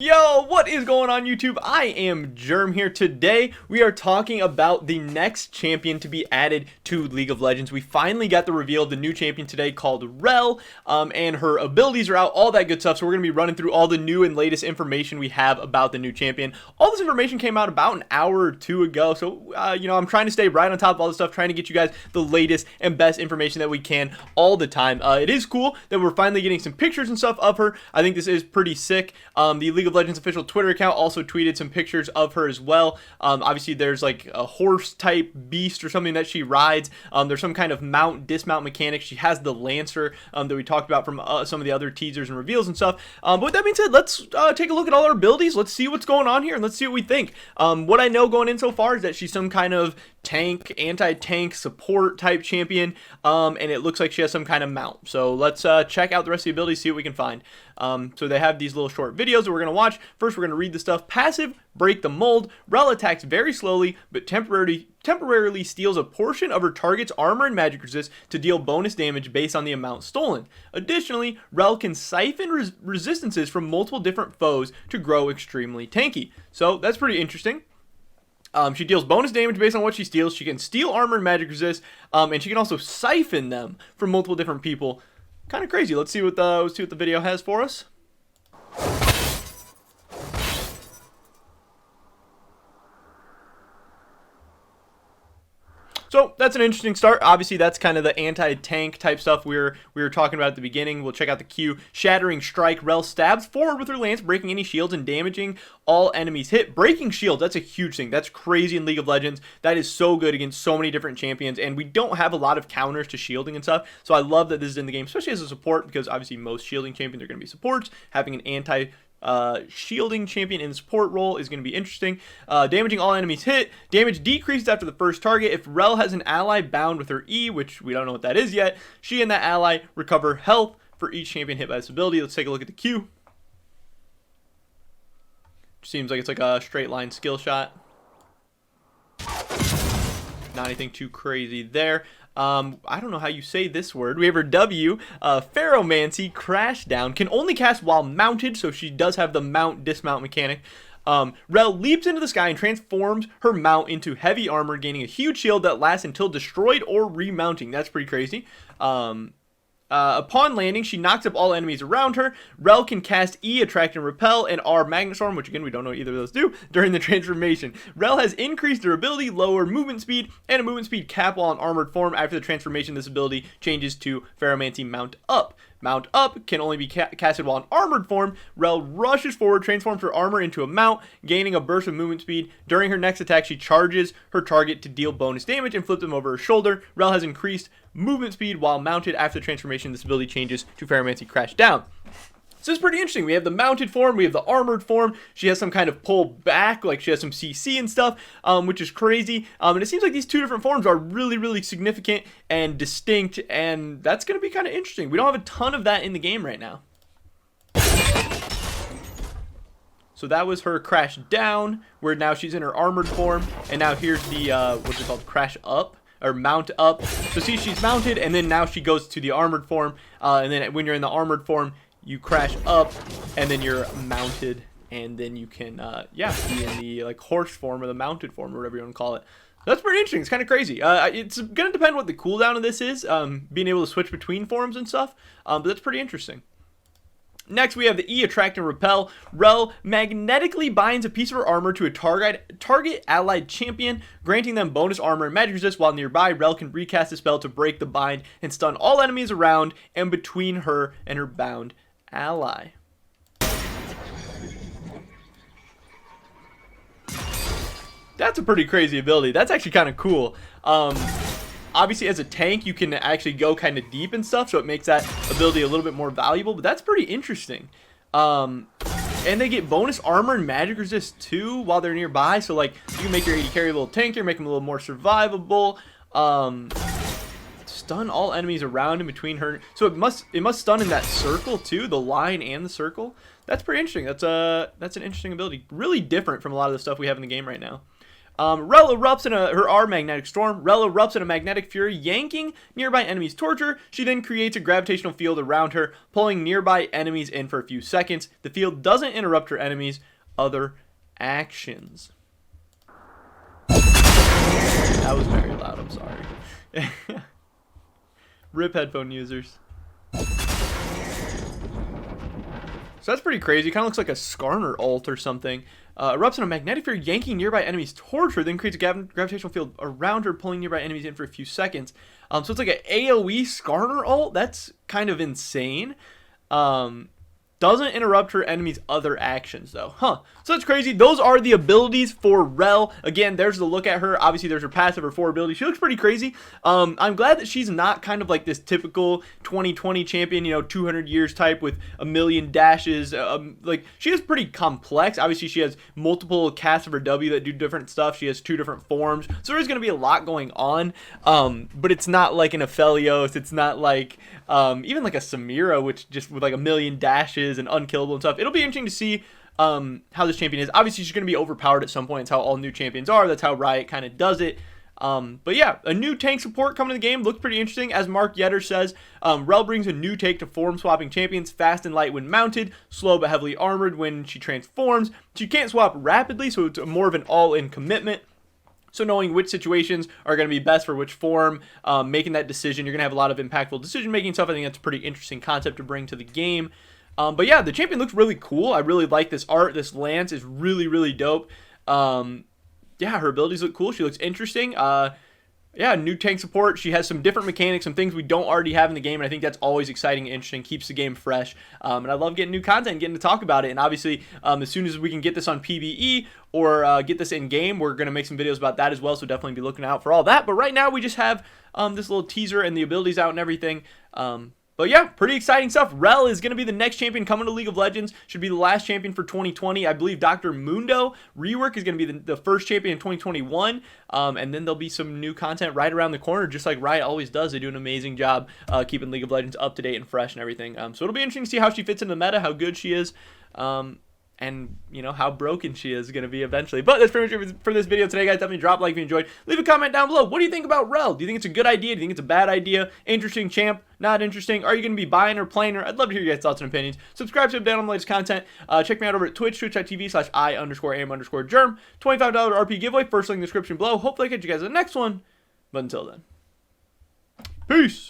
Yo, what is going on YouTube? I am Germ here. Today we are talking about the next champion to be added to League of Legends. We finally got the reveal of the new champion today called RELL, and her abilities are out, all that good stuff. So we're going to be running through all the new and latest information we have about the new champion. All this information came out about an hour or two ago, so I'm trying to stay right on top of all this stuff, trying to get you guys the latest and best information that we can all the time. It is cool that we're finally getting some pictures and stuff of her. I think this is pretty sick. The League of Legends official Twitter account also tweeted some pictures of her as well. Obviously there's like a horse type beast or something that she rides. There's some kind of mount dismount mechanic. She has the Lancer that we talked about from some of the other teasers and reveals and stuff. But with that being said, let's take a look at all her abilities. Let's see what's going on here and let's see what we think. What I know going in so far is that she's some kind of tank, anti-tank support type champion, and it looks like she has some kind of mount. So let's check out the rest of the abilities, see what we can find. So they have these little short videos that we're going to watch. First, we're going to read the stuff. Passive, break the mold. RELL attacks very slowly, but temporarily steals a portion of her target's armor and magic resist to deal bonus damage based on the amount stolen. Additionally, RELL can siphon resistances from multiple different foes to grow extremely tanky. So that's pretty interesting. She deals bonus damage based on what she steals. She can steal armor and magic resist, and she can also siphon them from multiple different people. Kind of crazy. Let's see what the video has for us. So that's an interesting start. Obviously, that's kind of the anti-tank type stuff we were talking about at the beginning. We'll check out the Q. Shattering Strike. RELL stabs forward with her lance, breaking any shields and damaging all enemies hit. Breaking shields, that's a huge thing. That's crazy in League of Legends. That is so good against so many different champions, and we don't have a lot of counters to shielding and stuff. So I love that this is in the game, especially as a support, because obviously most shielding champions are going to be supports. Having an shielding champion in the support role is going to be interesting. Damaging all enemies hit. Damage decreases after the first target. If RELL has an ally bound with her E, which we don't know what that is yet, she and that ally recover health for each champion hit by this ability. Let's take a look at the Q. Seems like it's like a straight line skill shot. Not anything too crazy there. I don't know how you say this word. We have her W, Ferromancy, Crash Down, can only cast while mounted, so she does have the mount dismount mechanic. RELL leaps into the sky and transforms her mount into heavy armor, gaining a huge shield that lasts until destroyed or remounting. That's pretty crazy. Upon landing, she knocks up all enemies around her. RELL can cast E, Attract and Repel, and R, Magnet Storm, which again, we don't know what either of those do, during the transformation. RELL has increased durability, lower movement speed, and a movement speed cap while in armored form. After the transformation, this ability changes to Ferromancy Mount Up. Mount Up can only be casted while in armored form. RELL rushes forward, transforms her armor into a mount, gaining a burst of movement speed. During her next attack, she charges her target to deal bonus damage and flips them over her shoulder. RELL has increased movement speed while mounted. After the transformation, this ability changes to Ferromancy Crash Down. So it's pretty interesting. We have the mounted form, we have the armored form. She has some kind of pull back, like she has some CC and stuff, which is crazy. And it seems like these two different forms are really, really significant and distinct, and that's going to be kind of interesting. We don't have a ton of that in the game right now. So that was her Crash Down, where now she's in her armored form, and now here's the, what's it called, Crash Up. Or mount up. So see, she's mounted, and then now she goes to the armored form, and then when you're in the armored form, you crash up, and then you're mounted, and then you can, be in the like horse form or the mounted form or whatever you want to call it. That's pretty interesting. It's kind of crazy. It's gonna depend what the cooldown of this is, being able to switch between forms and stuff. But that's pretty interesting. Next, we have the E, Attract and Repel. RELL magnetically binds a piece of her armor to a target allied champion, granting them bonus armor and magic resist. While nearby, RELL can recast the spell to break the bind and stun all enemies around and between her and her bound ally. That's a pretty crazy ability. That's actually kind of cool. Obviously, as a tank, you can actually go kind of deep and stuff, so it makes that ability a little bit more valuable, but that's pretty interesting. And they get bonus armor and magic resist too while they're nearby, so like you can make your AD carry a little tankier, make them a little more survivable. Stun all enemies around and between her, so it must stun in that circle too, the line and the circle. That's pretty interesting. That's an interesting ability, really different from a lot of the stuff we have in the game right now. RELL erupts in her R magnetic storm. RELL erupts in a magnetic fury, yanking nearby enemies towards her. She then creates a gravitational field around her, pulling nearby enemies in for a few seconds. The field doesn't interrupt her enemies' other actions. That was very loud, I'm sorry. Rip headphone users. So that's pretty crazy. Kind of looks like a Skarner ult or something. Erupts in a magnetic fury, yanking nearby enemies towards her, then creates a gravitational field around her, pulling nearby enemies in for a few seconds. So it's like an AoE Skarner ult. That's kind of insane. Doesn't interrupt her enemy's other actions, though. So that's crazy. Those are the abilities for RELL. Again, there's the look at her. Obviously, there's her passive, her 4 abilities. She looks pretty crazy. I'm glad that she's not kind of like this typical 2020 champion, you know, 200 years type with a million dashes. Like, she is pretty complex. Obviously, she has multiple casts of her W that do different stuff. She has 2 different forms. So there's going to be a lot going on. But it's not like an Aphelios. It's not like even like a Samira, which just with like a million dashes and unkillable and stuff. It'll be interesting to see how this champion is. Obviously, she's going to be overpowered at some point. It's how all new champions are. That's how Riot kind of does it. But yeah, a new tank support coming to the game. Looks pretty interesting. As Mark Yetter says, RELL brings a new take to form-swapping champions. Fast and light when mounted, slow but heavily armored when she transforms. She can't swap rapidly, so it's more of an all-in commitment. So knowing which situations are going to be best for which form, making that decision, you're going to have a lot of impactful decision-making stuff. I think that's a pretty interesting concept to bring to the game. But yeah, the champion looks really cool. I really like this art. This lance is really, really dope. Yeah, her abilities look cool. She looks interesting. Yeah, new tank support. She has some different mechanics, some things we don't already have in the game, and I think that's always exciting and interesting, keeps the game fresh. And I love getting new content, getting to talk about it. And obviously, as soon as we can get this on PvE or get this in-game, we're going to make some videos about that as well, so definitely be looking out for all that. But right now, we just have this little teaser and the abilities out and everything. But yeah, pretty exciting stuff. RELL is going to be the next champion coming to League of Legends. Should be the last champion for 2020. I believe Dr. Mundo rework is going to be the first champion in 2021. And then there'll be some new content right around the corner, just like Riot always does. They do an amazing job keeping League of Legends up to date and fresh and everything. So it'll be interesting to see how she fits in the meta, how good she is. And, you know, how broken she is going to be eventually. But that's pretty much it for this video today, guys. Definitely drop a like if you enjoyed. Leave a comment down below. What do you think about RELL? Do you think it's a good idea? Do you think it's a bad idea? Interesting champ? Not interesting? Are you going to be buying or playing her? I'd love to hear your guys' thoughts and opinions. Subscribe to down on the latest content. Check me out over at Twitch, twitch.tv/I_am_Germ. $25 RP giveaway. First link in the description below. Hopefully I catch you guys in the next one. But until then, peace.